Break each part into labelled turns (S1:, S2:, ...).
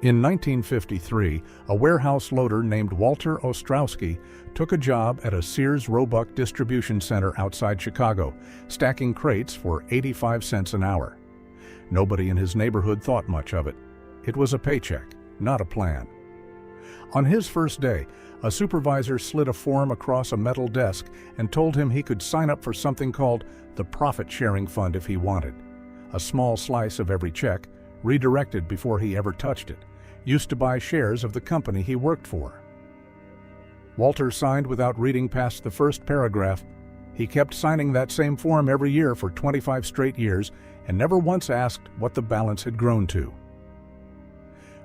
S1: In 1953, a warehouse loader named Walter Ostrowski took a job at a Sears Roebuck distribution center outside Chicago, stacking crates for 85 cents an hour. Nobody in his neighborhood thought much of it. It was a paycheck, not a plan. On his first day, a supervisor slid a form across a metal desk and told him he could sign up for something called the Profit Sharing Fund if he wanted. A small slice of every check, redirected before he ever touched it, used to buy shares of the company he worked for. Walter signed without reading past the first paragraph. He kept signing that same form every year for 25 straight years and never once asked what the balance had grown to.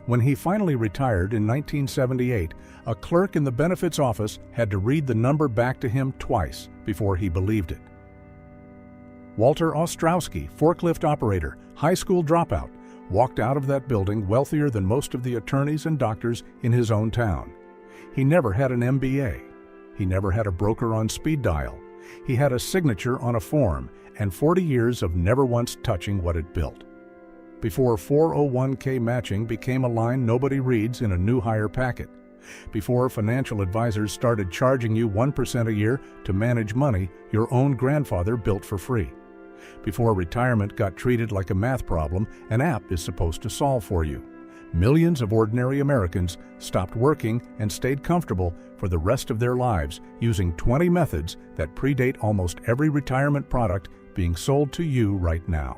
S1: When he finally retired in 1978, a clerk in the benefits office had to read the number back to him twice before he believed it. Walter Ostrowski, forklift operator, high school dropout, walked out of that building wealthier than most of the attorneys and doctors in his own town. He never had an MBA. He never had a broker on speed dial. He had a signature on a form and 40 years of never once touching what it built. Before 401k matching became a line nobody reads in a new hire packet. Before financial advisors started charging you 1% a year to manage money your own grandfather built for free. Before retirement got treated like a math problem an app is supposed to solve for you. Millions of ordinary Americans stopped working and stayed comfortable for the rest of their lives using 20 methods that predate almost every retirement product being sold to you right now.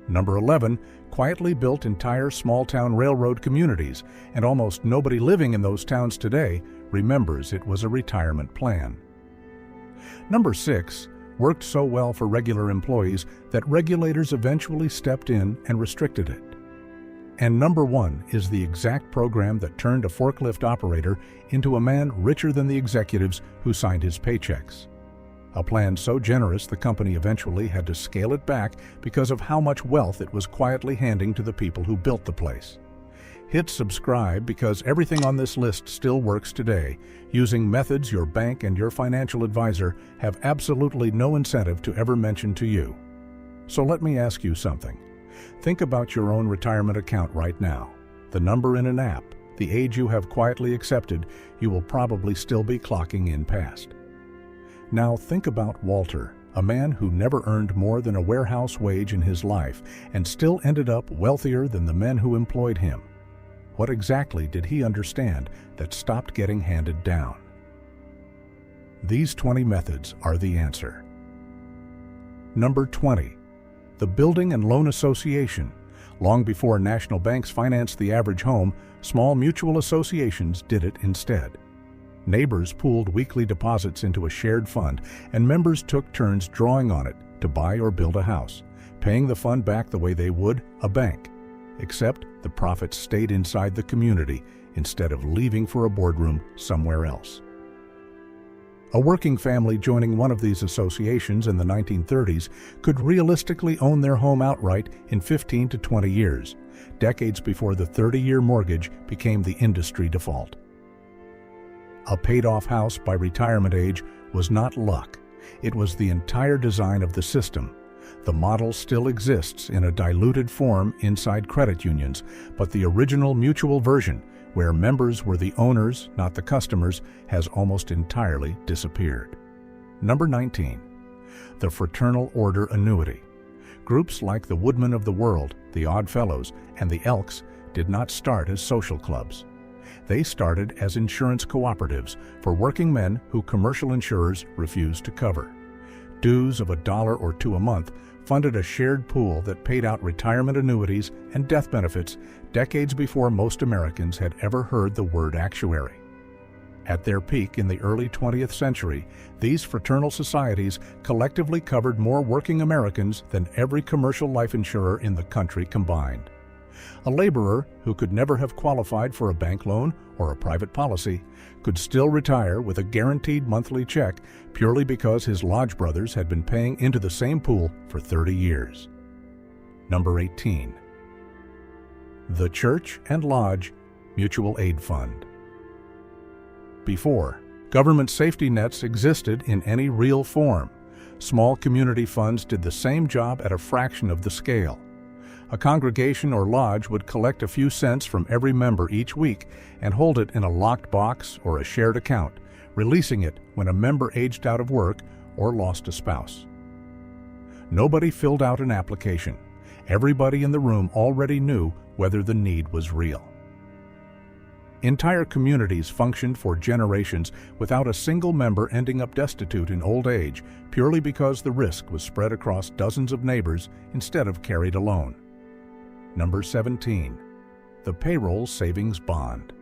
S1: Number 11, quietly built entire small-town railroad communities, and almost nobody living in those towns today remembers it was a retirement plan. Number 6, worked so well for regular employees that regulators eventually stepped in and restricted it. And number 1 is the exact program that turned a forklift operator into a man richer than the executives who signed his paychecks. A plan so generous the company eventually had to scale it back because of how much wealth it was quietly handing to the people who built the place. Hit subscribe because everything on this list still works today, using methods your bank and your financial advisor have absolutely no incentive to ever mention to you. So let me ask you something. Think about your own retirement account right now. The number in an app, the age you have quietly accepted, you will probably still be clocking in past. Now think about Walter, a man who never earned more than a warehouse wage in his life and still ended up wealthier than the men who employed him. What exactly did he understand that stopped getting handed down? These 20 methods are the answer. Number 20. The Building and Loan Association. Long before national banks financed the average home, small mutual associations did it instead. Neighbors pooled weekly deposits into a shared fund, and members took turns drawing on it to buy or build a house, paying the fund back the way they would a bank, except the profits stayed inside the community instead of leaving for a boardroom somewhere else. A working family joining one of these associations in the 1930s could realistically own their home outright in 15 to 20 years, decades before the 30-year mortgage became the industry default. A paid-off house by retirement age was not luck. It was the entire design of the system. The model still exists in a diluted form inside credit unions, but the original mutual version, where members were the owners, not the customers, has almost entirely disappeared. Number 19. The Fraternal Order Annuity. Groups like the Woodmen of the World, the Odd Fellows, and the Elks did not start as social clubs. They started as insurance cooperatives for working men who commercial insurers refused to cover. Dues of $1 or $2 a month funded a shared pool that paid out retirement annuities and death benefits decades before most Americans had ever heard the word actuary. At their peak in the early 20th century, these fraternal societies collectively covered more working Americans than every commercial life insurer in the country combined. A laborer who could never have qualified for a bank loan or a private policy could still retire with a guaranteed monthly check purely because his lodge brothers had been paying into the same pool for 30 years. Number 18. The Church and Lodge Mutual Aid Fund. Before, government safety nets existed in any real form. Small community funds did the same job at a fraction of the scale. A congregation or lodge would collect a few cents from every member each week and hold it in a locked box or a shared account, releasing it when a member aged out of work or lost a spouse. Nobody filled out an application. Everybody in the room already knew whether the need was real. Entire communities functioned for generations without a single member ending up destitute in old age, purely because the risk was spread across dozens of neighbors instead of carried alone. Number 17. The Payroll Savings Bond.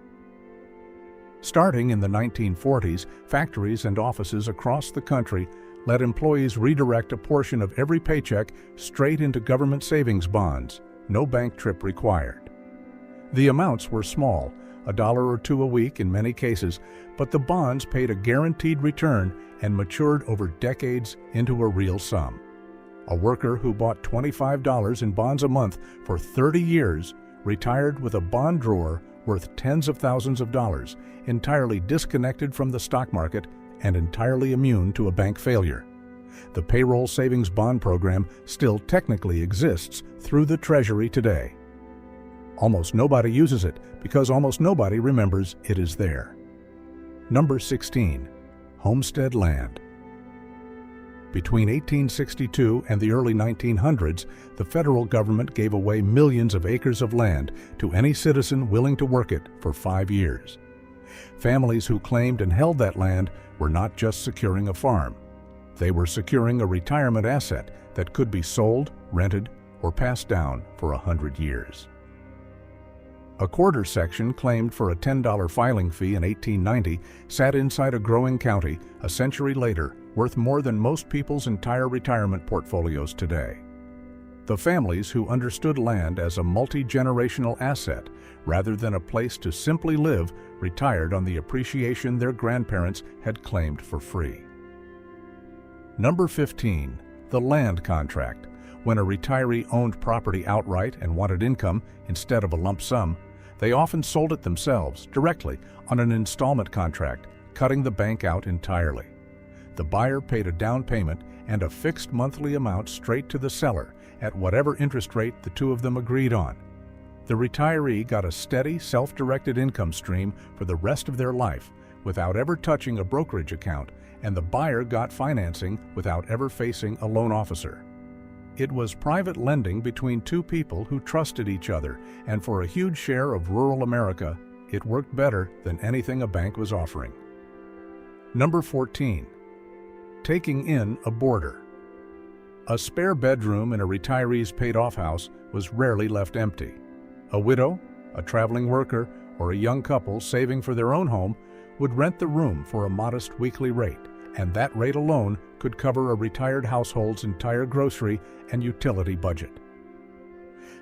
S1: Starting in the 1940s, factories and offices across the country let employees redirect a portion of every paycheck straight into government savings bonds, no bank trip required. The amounts were small, $1 or $2 a week in many cases, but the bonds paid a guaranteed return and matured over decades into a real sum. A worker who bought $25 in bonds a month for 30 years retired with a bond drawer worth tens of thousands of dollars, entirely disconnected from the stock market and entirely immune to a bank failure. The Payroll Savings Bond Program still technically exists through the Treasury today. Almost nobody uses it because almost nobody remembers it is there. Number 16. Homestead land. Between 1862 and the early 1900s, the federal government gave away millions of acres of land to any citizen willing to work it for 5 years. Families who claimed and held that land were not just securing a farm. They were securing a retirement asset that could be sold, rented, or passed down for 100 years. A quarter section claimed for a $10 filing fee in 1890 sat inside a growing county a century later, worth more than most people's entire retirement portfolios today. The families who understood land as a multi-generational asset rather than a place to simply live retired on the appreciation their grandparents had claimed for free. Number 15. The land contract. When a retiree owned property outright and wanted income instead of a lump sum, they often sold it themselves, directly, on an installment contract, cutting the bank out entirely. The buyer paid a down payment and a fixed monthly amount straight to the seller at whatever interest rate the two of them agreed on. The retiree got a steady, self-directed income stream for the rest of their life without ever touching a brokerage account, and the buyer got financing without ever facing a loan officer. It was private lending between two people who trusted each other, and for a huge share of rural America, it worked better than anything a bank was offering. Number 14. Taking in a boarder. A spare bedroom in a retiree's paid-off house was rarely left empty. A widow, a traveling worker, or a young couple saving for their own home would rent the room for a modest weekly rate, and that rate alone could cover a retired household's entire grocery and utility budget.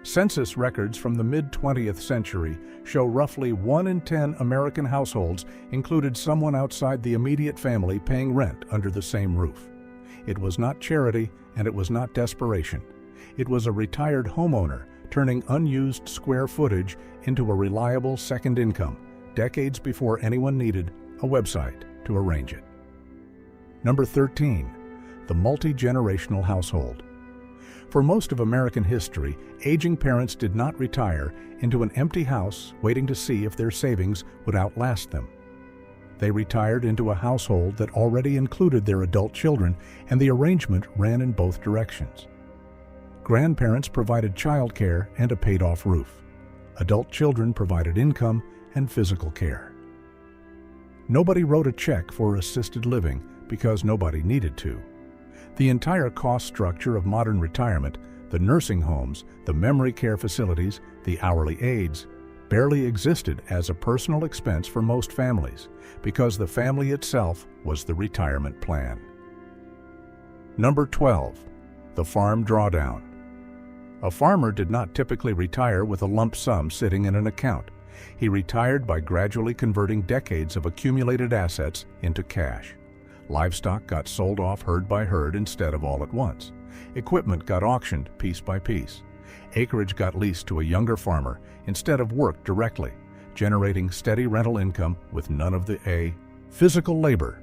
S1: Census records from the mid-20th century show roughly 1 in 10 American households included someone outside the immediate family paying rent under the same roof. It was not charity, and it was not desperation. It was a retired homeowner turning unused square footage into a reliable second income, decades before anyone needed a website to arrange it. Number 13. The multi-generational household. For most of American history, aging parents did not retire into an empty house waiting to see if their savings would outlast them. They retired into a household that already included their adult children, and the arrangement ran in both directions. Grandparents provided childcare and a paid-off roof. Adult children provided income and physical care. Nobody wrote a check for assisted living because nobody needed to. The entire cost structure of modern retirement, the nursing homes, the memory care facilities, the hourly aides, barely existed as a personal expense for most families because the family itself was the retirement plan. Number 12. The farm drawdown. A farmer did not typically retire with a lump sum sitting in an account. He retired by gradually converting decades of accumulated assets into cash. Livestock got sold off herd by herd instead of all at once. Equipment got auctioned piece by piece. Acreage got leased to a younger farmer instead of worked directly, generating steady rental income with none of the physical labor.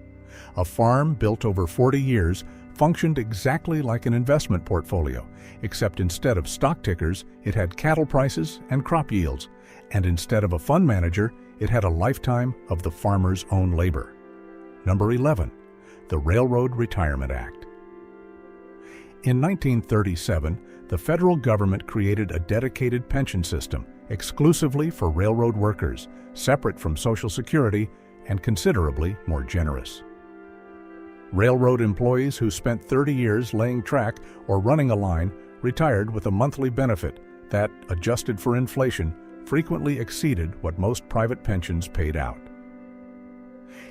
S1: A farm built over 40 years functioned exactly like an investment portfolio, except instead of stock tickers, it had cattle prices and crop yields, and instead of a fund manager, it had a lifetime of the farmer's own labor. Number 11. The Railroad Retirement Act. In 1937, the federal government created a dedicated pension system exclusively for railroad workers, separate from Social Security and considerably more generous. Railroad employees who spent 30 years laying track or running a line retired with a monthly benefit that, adjusted for inflation, frequently exceeded what most private pensions paid out.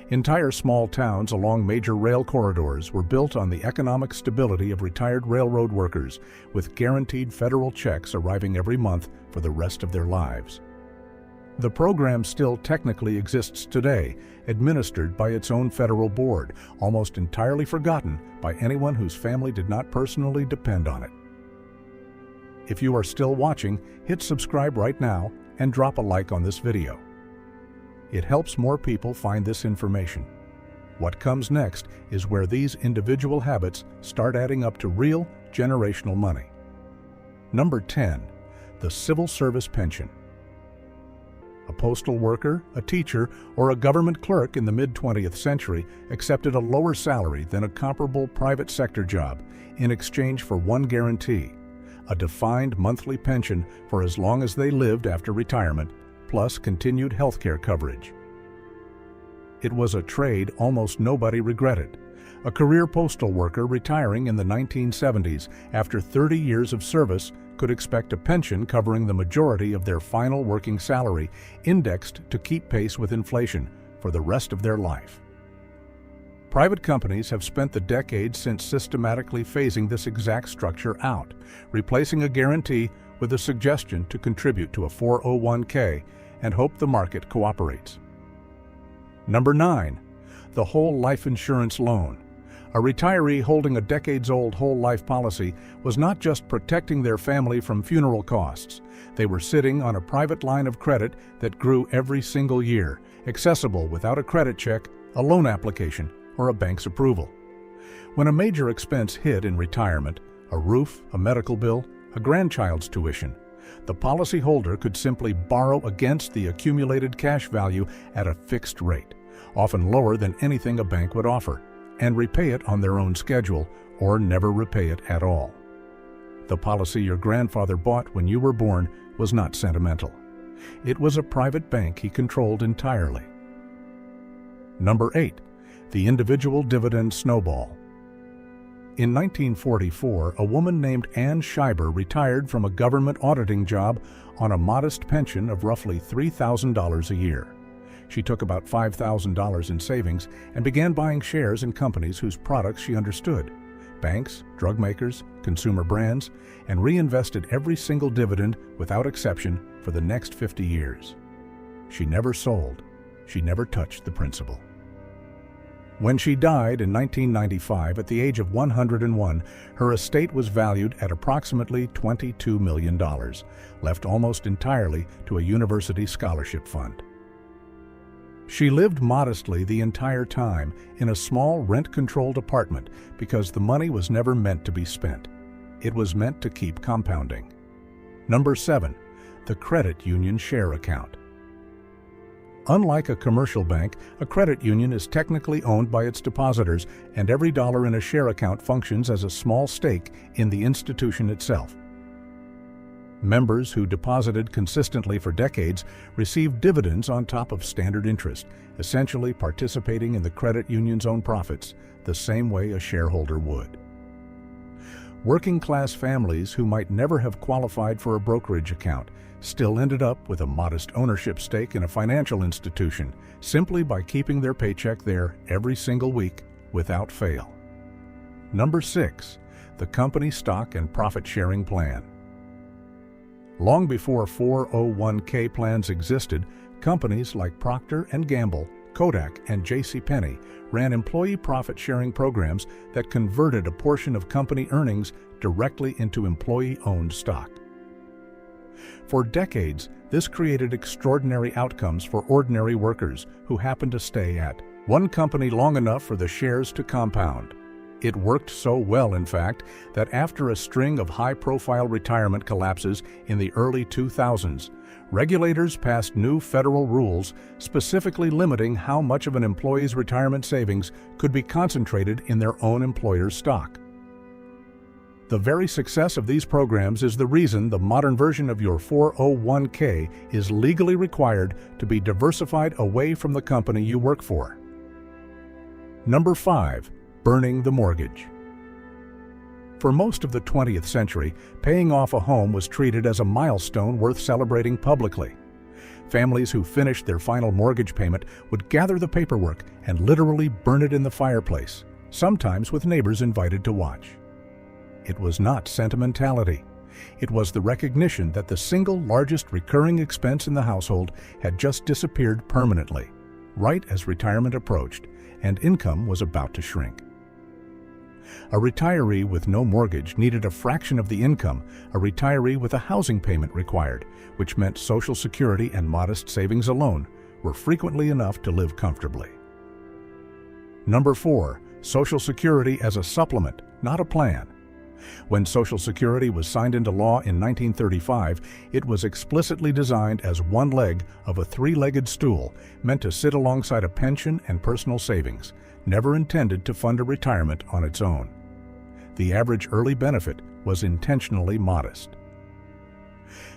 S1: Entire small towns along major rail corridors were built on the economic stability of retired railroad workers, with guaranteed federal checks arriving every month for the rest of their lives. The program still technically exists today, administered by its own federal board, almost entirely forgotten by anyone whose family did not personally depend on it. If you are still watching, hit subscribe right now and drop a like on this video. It helps more people find this information. What comes next is where these individual habits start adding up to real generational money. Number 10. The Civil Service Pension. A postal worker, a teacher, or a government clerk in the mid-20th century accepted a lower salary than a comparable private sector job in exchange for one guarantee: a defined monthly pension for as long as they lived after retirement, plus continued health care coverage. It was a trade almost nobody regretted. A career postal worker retiring in the 1970s after 30 years of service could expect a pension covering the majority of their final working salary, indexed to keep pace with inflation for the rest of their life. Private companies have spent the decades since systematically phasing this exact structure out, replacing a guarantee with a suggestion to contribute to a 401k and hope the market cooperates. Number 9. The Whole Life Insurance Loan. A retiree holding a decades-old whole life policy was not just protecting their family from funeral costs. They were sitting on a private line of credit that grew every single year, accessible without a credit check, a loan application, or a bank's approval. When a major expense hit in retirement, a roof, a medical bill, a grandchild's tuition, the policyholder could simply borrow against the accumulated cash value at a fixed rate, often lower than anything a bank would offer, and repay it on their own schedule or never repay it at all. The policy your grandfather bought when you were born was not sentimental. It was a private bank he controlled entirely. Number 8. The Individual Dividend Snowball. In 1944, a woman named Ann Scheiber retired from a government auditing job on a modest pension of roughly $3,000 a year. She took about $5,000 in savings and began buying shares in companies whose products she understood: banks, drug makers, consumer brands, and reinvested every single dividend without exception for the next 50 years. She never sold. She never touched the principal. When she died in 1995 at the age of 101, her estate was valued at approximately $22 million, left almost entirely to a university scholarship fund. She lived modestly the entire time in a small rent-controlled apartment because the money was never meant to be spent. It was meant to keep compounding. Number 7. The Credit Union Share Account. Unlike a commercial bank, a credit union is technically owned by its depositors, and every dollar in a share account functions as a small stake in the institution itself. Members who deposited consistently for decades received dividends on top of standard interest, essentially participating in the credit union's own profits, the same way a shareholder would. Working-class families who might never have qualified for a brokerage account still ended up with a modest ownership stake in a financial institution simply by keeping their paycheck there every single week without fail. Number 6. The Company Stock and Profit Sharing Plan. Long before 401k plans existed, companies like Procter & Gamble, Kodak, and JCPenney ran employee profit-sharing programs that converted a portion of company earnings directly into employee-owned stock. For decades, this created extraordinary outcomes for ordinary workers who happened to stay at one company long enough for the shares to compound. It worked so well, in fact, that after a string of high-profile retirement collapses in the early 2000s, regulators passed new federal rules specifically limiting how much of an employee's retirement savings could be concentrated in their own employer's stock. The very success of these programs is the reason the modern version of your 401k is legally required to be diversified away from the company you work for. Number 5. Burning the mortgage. For most of the 20th century, paying off a home was treated as a milestone worth celebrating publicly. Families who finished their final mortgage payment would gather the paperwork and literally burn it in the fireplace, sometimes with neighbors invited to watch. It was not sentimentality. It was the recognition that the single largest recurring expense in the household had just disappeared permanently, right as retirement approached and income was about to shrink. A retiree with no mortgage needed a fraction of the income a retiree with a housing payment required, which meant Social Security and modest savings alone were frequently enough to live comfortably. Number 4. Social Security as a supplement, not a plan. When Social Security was signed into law in 1935, it was explicitly designed as one leg of a three-legged stool meant to sit alongside a pension and personal savings, never intended to fund a retirement on its own. The average early benefit was intentionally modest.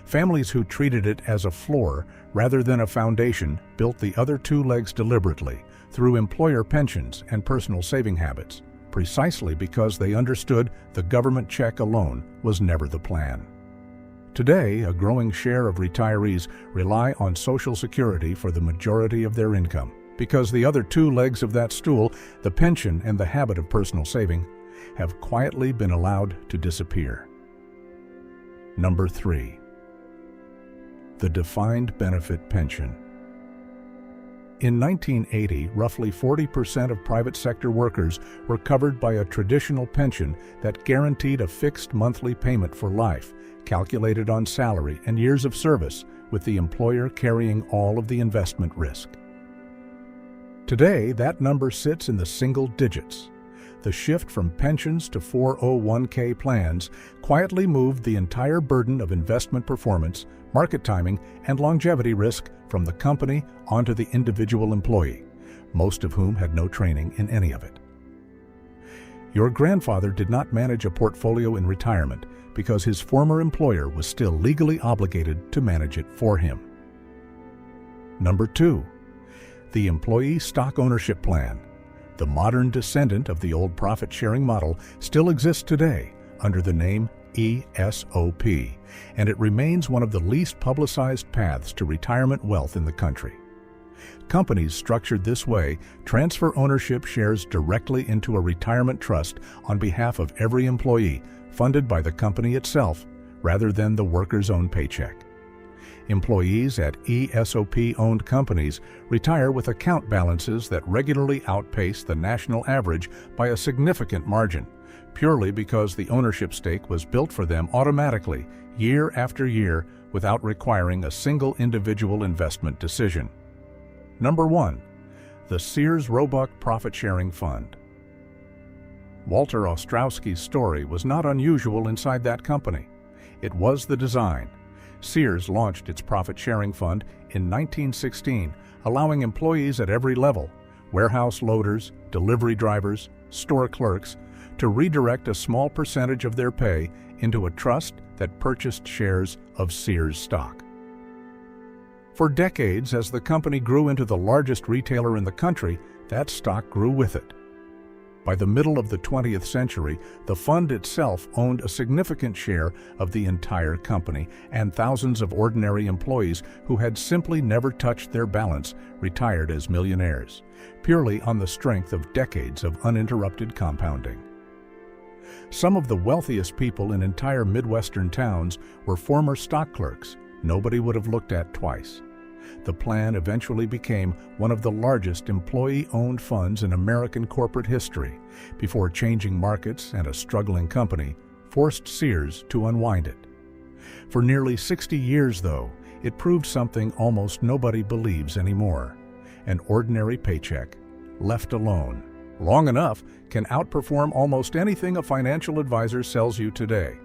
S1: Families who treated it as a floor rather than a foundation built the other two legs deliberately through employer pensions and personal saving habits, precisely because they understood the government check alone was never the plan. Today, a growing share of retirees rely on Social Security for the majority of their income, because the other two legs of that stool, the pension and the habit of personal saving, have quietly been allowed to disappear. Number 3. The defined benefit pension. In 1980, roughly 40% of private sector workers were covered by a traditional pension that guaranteed a fixed monthly payment for life, calculated on salary and years of service, with the employer carrying all of the investment risk. Today, that number sits in the single digits. The shift from pensions to 401k plans quietly moved the entire burden of investment performance, market timing, and longevity risk from the company onto the individual employee, most of whom had no training in any of it. Your grandfather did not manage a portfolio in retirement because his former employer was still legally obligated to manage it for him. Number 2. The Employee Stock Ownership Plan. The modern descendant of the old profit-sharing model still exists today under the name ESOP, and it remains one of the least publicized paths to retirement wealth in the country. Companies structured this way transfer ownership shares directly into a retirement trust on behalf of every employee, funded by the company itself, rather than the worker's own paycheck. Employees at ESOP-owned companies retire with account balances that regularly outpace the national average by a significant margin, purely because the ownership stake was built for them automatically, year after year, without requiring a single individual investment decision. Number 1. The Sears Roebuck Profit-Sharing Fund. Walter Ostrowski's story was not unusual inside that company. It was the design. Sears launched its profit-sharing fund in 1916, allowing employees at every level, warehouse loaders, delivery drivers, store clerks, to redirect a small percentage of their pay into a trust that purchased shares of Sears stock. For decades, as the company grew into the largest retailer in the country, that stock grew with it. By the middle of the 20th century, the fund itself owned a significant share of the entire company, and thousands of ordinary employees who had simply never touched their balance retired as millionaires, purely on the strength of decades of uninterrupted compounding. Some of the wealthiest people in entire Midwestern towns were former stock clerks nobody would have looked at twice. The plan eventually became one of the largest employee-owned funds in American corporate history, before changing markets and a struggling company forced Sears to unwind it. For nearly 60 years, though, it proved something almost nobody believes anymore: an ordinary paycheck, left alone, long enough can outperform almost anything a financial advisor sells you today.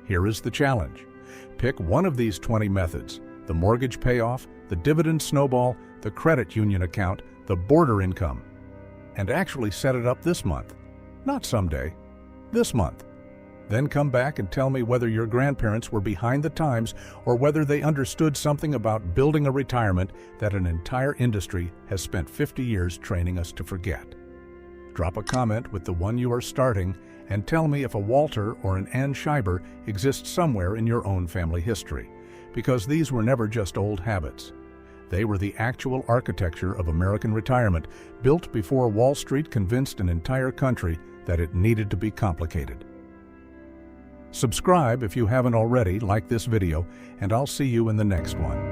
S1: Here is the challenge. Pick one of these 20 methods: the mortgage payoff, the dividend snowball, the credit union account, the border income, and actually set it up this month. Not someday, this month. Then come back and tell me whether your grandparents were behind the times or whether they understood something about building a retirement that an entire industry has spent 50 years training us to forget. Drop a comment with the one you are starting and tell me if a Walter or an Ann Scheiber exists somewhere in your own family history, because these were never just old habits. They were the actual architecture of American retirement, built before Wall Street convinced an entire country that it needed to be complicated. Subscribe if you haven't already, like this video, and I'll see you in the next one.